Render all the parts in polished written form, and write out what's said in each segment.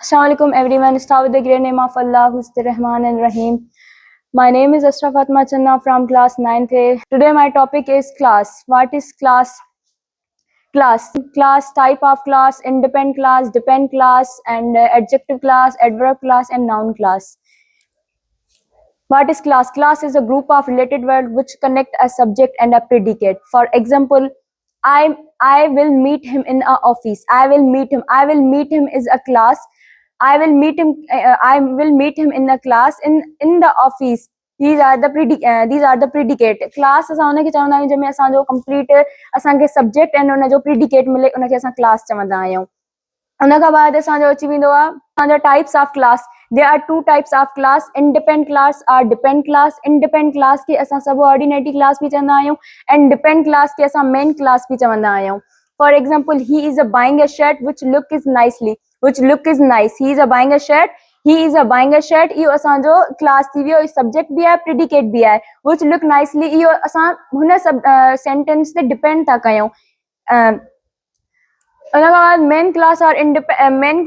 Assalamualaikum everyone. Start with the great name of Allah, who's the Rahman and Rahim. My name is Asra Fatma Channa from class 9th A. Today my topic is class. What is class? Class, type of class, independent class, dependent class, and adjective class, adverb class, and noun class. What is class? Class is a group of related words which connect a subject and a predicate. For example, I will meet him in a office. I will meet him. I will meet him is a class. I will meet him. I will meet him in a class in the office. These are the predicate. Class असां उनखे चवंदा आहियूं जंहिंमें असांजो complete असांखे subject ऐं उनजो predicate मिले उनखे असां क्लास चवंदा आहियूं. उन खां बाद असांजो अची वेंदो आहे असांजा types of class. There are two types of class. Independent class or dependent class. Independent class के असां subordinate class भी चवंदा आहियूं and dependent class के असां main class भी चवंदा आहियूं. For example, he is buying a shirt which look is nice. He is buying a shirt. He is buying a shirt. इहो असांजो class थी वियो. सब्जेक्ट भी आहे, predicate भी आहे. Which look nicely इहो असां हुन sentence ते depend था कयूं. Main class or independent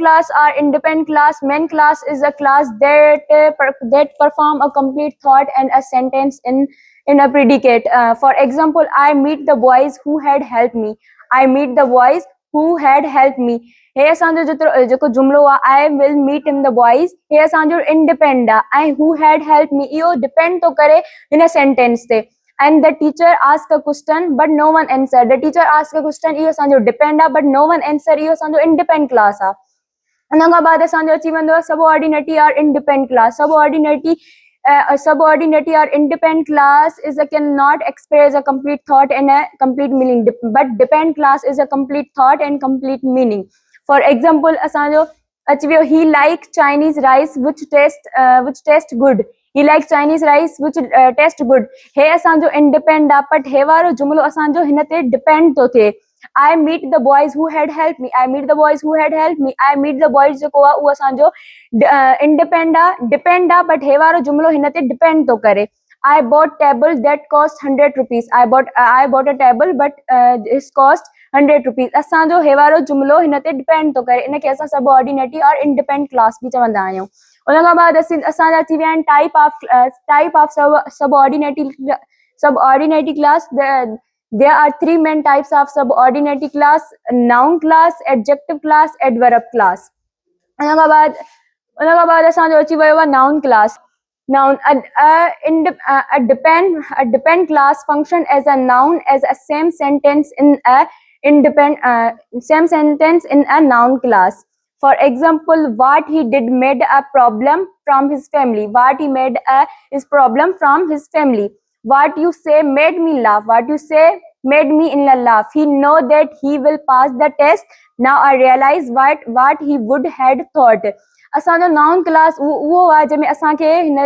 class. Main class is a class that perform a complete thought and a sentence in a predicate. For example, I meet the boys who had helped me. I meet the boys who had helped me. हे असांजो जेको जुमलो आहे I will meet him the boys. हे असांजो independent आहे ऐं who had helped me इहो depend थो करे हिन सेंटेंस ते. And the teacher asked a question but no one answered. The teacher asked a question इहो असांजो डिपेंड आहे but no one answer इहो असांजो independent class आहे. उन खां बाद असांजो अची वेंदो आहे subordinate or independent class. Subordinate or independent class is cannot express a complete thought and a complete meaning, but dependent class is a complete thought and complete meaning. For example, असांजो अची वियो he like Chinese rice which taste good. He likes Chinese rice which taste good. हे असांजो independent आहे but हे वारो जुमलो असांजो हिन ते depend थो थिए. I meet the boys who had helped me. I meet the boys who had helped me. I meet the boys जेको आहे उहो असांजो independent आहे, डिपेंड आहे but हे वारो जुमलो हिन ते डिपेंड थो करे. I bought table that cost 100 rupees. I bought a table but this cost 100 rupees. असांजो हे वारो जुमलो हिन ते डिपेंड थो करे. इनखे असां सबऑर्डिनेट और इंडिपेंडेंट क्लास भी चवंदा आहियूं. उन खां बाद असांजा अची विया आहिनि type of subordinate class. There are three main types of subordinate class: noun class, adjective class, adverb class. उन खां बाद असांजो अची वियो आहे noun class. Noun a depend class function as a noun as a same sentence in a noun class. For example, what he did made a problem from his family. What he made is problem from his family. What you say made me laugh. What you say made me in a laugh. He know that he will pass the test. Now I realize what he would had thought. असांजो noun class उहो आहे जंहिंमें असांखे हिन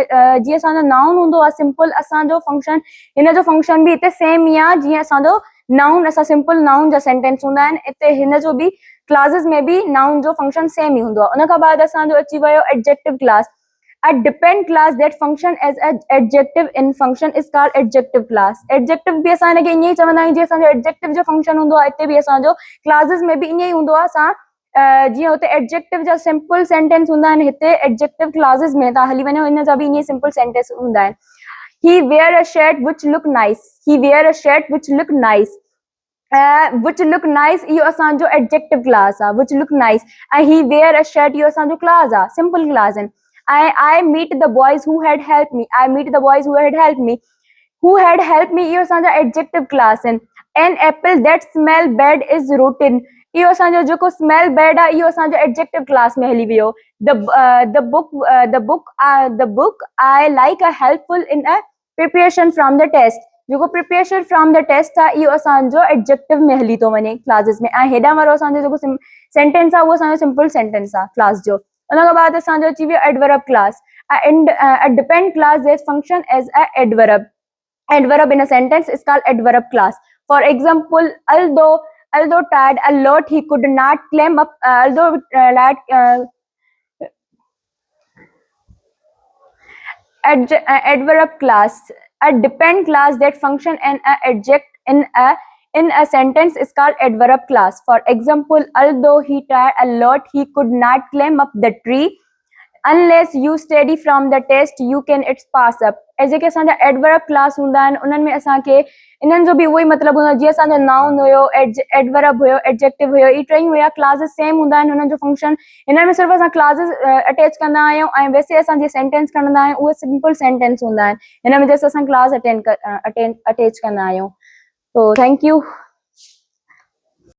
जीअं असांजो noun हूंदो आहे सिंपल असांजो फंक्शन हिन जो फंक्शन बि हिते सेम ई आहे जीअं असांजो नाउन असां सिंपल नाउन जा सेंटेंस हूंदा आहिनि हिते हिन जो बि क्लासेस में बि नाउन जो फंक्शन सेम ई हूंदो आहे. उन खां बाद असांजो अची वियो adjective class. A depend class that function as an adjective in function is called adjective class. Adjective भी असां हिनखे ईअं ई चवंदा आहियूं जीअं असांजो एडजेक्टिव जो फंक्शन हूंदो आहे हिते बि असांजो क्लासेस में बि ईअं ई हूंदो आहे. असां जीअं हुते एडजेक्टिव जा सिंपल सेंटेंस हूंदा आहिनि हिते एडजेक्टिव क्लासेस में तव्हां हली वञो हिन जा बि ईअं ई सिंपल सेंटेंस हूंदा आहिनि. He wear a shirt which look nice. He wear a shirt which look nice. Which look nice इहो असांजो एडजेक्टिव क्लास आहे. which look nice ऐं he wear a shirt इहो असांजो क्लास आहे, सिंपल क्लास आहिनि. I meet the boys who had helped me. I meet the boys who had helped me. Who had helped me इहो असांजा adjective class आहिनि. An apple that smell bad is rotten. इहो असांजो जेको smell bad आहे इहो असांजो adjective class में हली वियो. The book I like a helpful in a preparation from the test. जेको प्रिपरेशन फ्रॉम द टेस्ट आहे इहो असांजो एडजेक्टिव में हली थो वञे क्लासेस में. ऐं हेॾां वारो असांजो जेको सेंटेंस आहे उहो असांजो सिंपल सेंटेंस आहे क्लास जो. उन खां बाद असांजो अची वियो adverb class. A depend class that function as a adverb. Adverb in a sentence is called adverb class. For example, although tired a lot, he could not climb up. Adverb class. A depend class that function and a adject in a in a sentence is called adverb clause. For example, although he tried a lot, he could not climb up the tree. Unless you study from the test, you can it's pass up. ऐसे के असांजा adverb clause हूंदा आहिनि, उन्हनि में असांखे इन्हनि जो बि उहो ई मतिलबु हूंदो आहे। जीअं असांजो नाउन हुयो, एडवर्ब हुयो, एडजेक्टिव हुयो, ई टई हुया क्लासेस सेम हूंदा आहिनि हुननि जो फंक्शन। हिननि में सिर्फ़ु असां क्लासेस अटैच कंदा आहियूं ऐं वैसे असां जीअं सेंटेंस खणंदा आहियूं उहे सिंपल सेंटेंस हूंदा आहिनि। हिन में जस्ट असां क्लास अटैच कंदा आहियूं। तो थैंक यू।